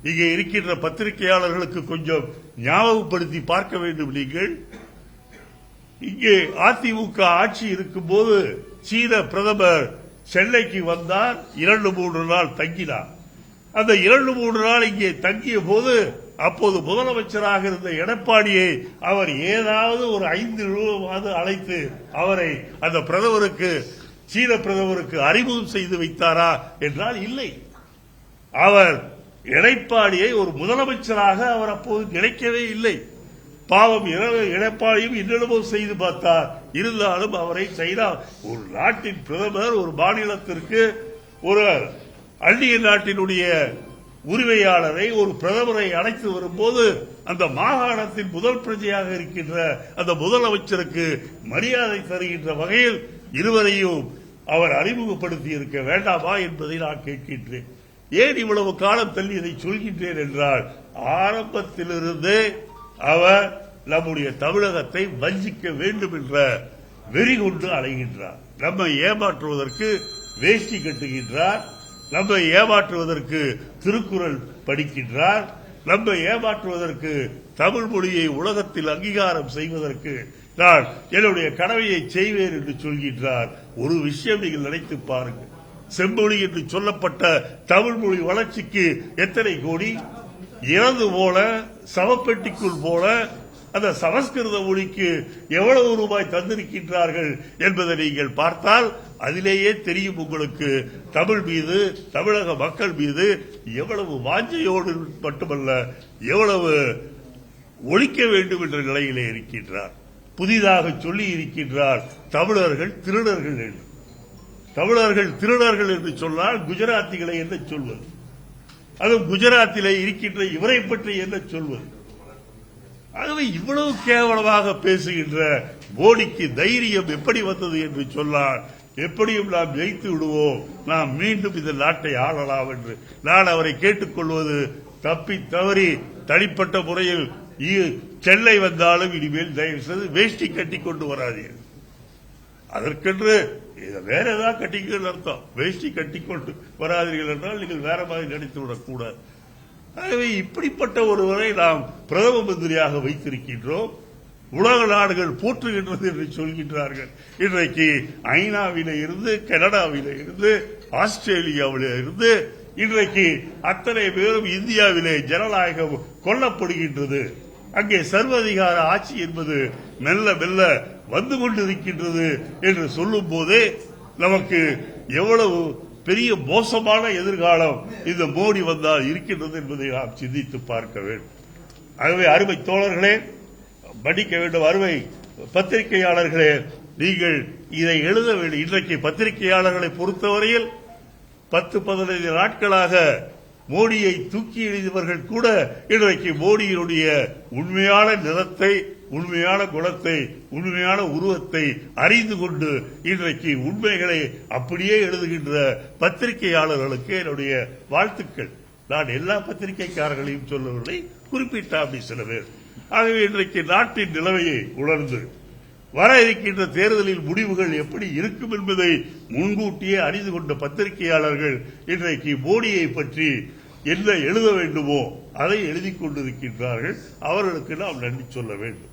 இங்கே இருக்கின்ற பத்திரிகையாளர்களுக்கு கொஞ்சம் ஞாபகப்படுத்தி பார்க்க வேண்டும். நீங்கள் இங்கே அதிமுக ஆட்சி இருக்கும் போது சீன பிரதமர் சென்னைக்கு வந்தார். 2-3 நாள் தங்கினார். அந்த 2-3 நாள் இங்கே தங்கிய போது அப்போது முதலமைச்சராக இருந்த எடப்பாடியை அவர் ஏதாவது ஒரு 5 ரூபாவது அழைத்து அவரை அந்த பிரதமருக்கு சீன பிரதமருக்கு அறிமுகம் செய்து வைத்தாரா என்றால் இல்லை. அவர் எடப்பாடியை ஒரு முதலமைச்சராக அவர் அப்போது நினைக்கவே இல்லை. பாவம் எடப்பாடியும் இன்னொரு செய்து பார்த்தார். இருந்தாலும் அவரை சைனா ஒரு நாட்டின் பிரதமர் ஒரு மாநிலத்திற்கு ஒரு அந்நிய நாட்டினுடைய உரிமையாளரை ஒரு பிரதமரை அழைத்து வரும்போது அந்த மாகாணத்தின் முதல் பிரஜையாக இருக்கின்ற அந்த முதலமைச்சருக்கு மரியாதை தருகின்ற வகையில் இருவரையும் அவர் அறிமுகப்படுத்தி இருக்க வேண்டாமா என்பதை நான் கேட்கின்றேன். ஏன் இவ்வளவு காலம் தள்ளி இதை சொல்கின்றேன் என்றால், ஆரம்பத்திலிருந்தே அவர் நம்முடைய தமிழகத்தை வஞ்சிக்க வேண்டும் என்ற வெறி கொண்டு அலைகின்றார். நம்மை ஏமாற்றுவதற்கு வேஷ்டி கட்டுகின்றார், நம்மை ஏமாற்றுவதற்கு திருக்குறள் படிக்கின்றார், நம்மை ஏமாற்றுவதற்கு தமிழ் மொழியை உலகத்தில் அங்கீகாரம் செய்வதற்கு நான் என்னுடைய கடமையை செய்வேன் என்று சொல்கின்றார். ஒரு விஷயம் நீங்கள் நினைத்து பாருங்கள். செம்மொழி என்று சொல்லப்பட்ட தமிழ் மொழி வளர்ச்சிக்கு எத்தனை கோடி இறந்து போல சவப்பெட்டிக்குள் போல அந்த சமஸ்கிருத மொழிக்கு எவ்வளவு ரூபாய் தந்திருக்கின்றார்கள் என்பதை நீங்கள் பார்த்தால் அதிலேயே தெரியும் உங்களுக்கு தமிழ் மீது தமிழக மக்கள் மீது எவ்வளவு வாஞ்சையோடு மட்டுமல்ல எவ்வளவு ஒழிக்க வேண்டும் என்ற நிலையிலே இருக்கின்றார். புதிதாக சொல்லி இருக்கின்றார் தமிழர்கள் திருடர்கள் என்று. தமிழர்கள் திருடர்கள் என்று சொன்னால் குஜராத்திகளை என்ன சொல்வது? அதுவும் குஜராத்திலே இருக்கின்ற இவரை பற்றி என்ன சொல்வது? ஆகவே இவ்வளவு கேவலமாக பேசுகின்ற மோடிக்கு தைரியம் எப்படி வந்தது என்று சொன்னால், எப்படியும் நாம் ஜெயித்து விடுவோம், நாம் மீண்டும் இந்த நாட்டை ஆளலாம் என்று நான் அவரை கேட்டுக்கொள்வது, தப்பி தவறி தனிப்பட்ட முறையில் சென்னை வந்தாலும் இனிமேல் தயவு செய்து வேஷ்டி கட்டி கொண்டு வராதீர்கள். அதற்கென்று வேற ஏதாவது கட்டிக்கொண்டு அர்த்தம். வேஷ்டி கட்டிக்கொண்டு வராதீர்கள் என்றால் நீங்கள் வேற மாதிரி நினைத்து விடக்கூடாது. ஆகவே இப்படிப்பட்ட ஒருவரை நாம் பிரதம மந்திரியாக வைத்திருக்கின்றோம். உலக நாடுகள் போற்றுகின்றது என்று சொல்கின்றார்கள். இன்றைக்கு ஐநாவிலே இருந்து, கனடாவிலே இருந்து, ஆஸ்திரேலியாவிலே இருந்து இன்றைக்கு அத்தனை பேரும் இந்தியாவிலே ஜனநாயகம் கொல்லப்படுகின்றது. அங்கே சர்வாதிகார ஆட்சி என்பது மெல்ல மெல்ல வந்து கொண்டிருக்கின்றது என்று சொல்லும் போதே நமக்கு எவ்வளவு பெரிய மோசமான எதிர்காலம் இந்த மோடி வந்தால் இருக்கின்றது என்பதை நாம் சிந்தித்து பார்க்க வேண்டும். ஆகவே அருமை தோழர்களே, படிக்க வேண்டும், அருமை பத்திரிகையாளர்களே, நீங்கள் இதை எழுத வேண்டும். இன்றைக்கு பத்திரிகையாளர்களை பொறுத்தவரையில் 10-15 நாட்களாக மோடியை தூக்கி எறிந்தவர்கள் கூட இன்றைக்கு மோடியினுடைய உண்மையான நிறத்தை, உண்மையான குணத்தை, உண்மையான உருவத்தை அறிந்து கொண்டு இன்றைக்கு உண்மைகளை அப்படியே எழுதுகின்ற பத்திரிகையாளர்களுக்கு என்னுடைய வாழ்த்துக்கள். நான் எல்லா பத்திரிகைக்காரர்களையும் சொல்லவில்லை, குறிப்பிட்ட அப்படி சில பேர். ஆகவே இன்றைக்கு நாட்டின் நிலைமையை உணர்ந்து வர இருக்கின்ற தேர்தலில் முடிவுகள் எப்படி இருக்கும் என்பதை முன்கூட்டியே அறிந்து கொண்ட பத்திரிகையாளர்கள் இன்றைக்கு மோடியை பற்றி என்ன எழுத வேண்டுமோ அதை எழுதிக் கொண்டிருக்கின்றார்கள். அவர்களுக்கு நாம் நன்றி சொல்ல வேண்டும்.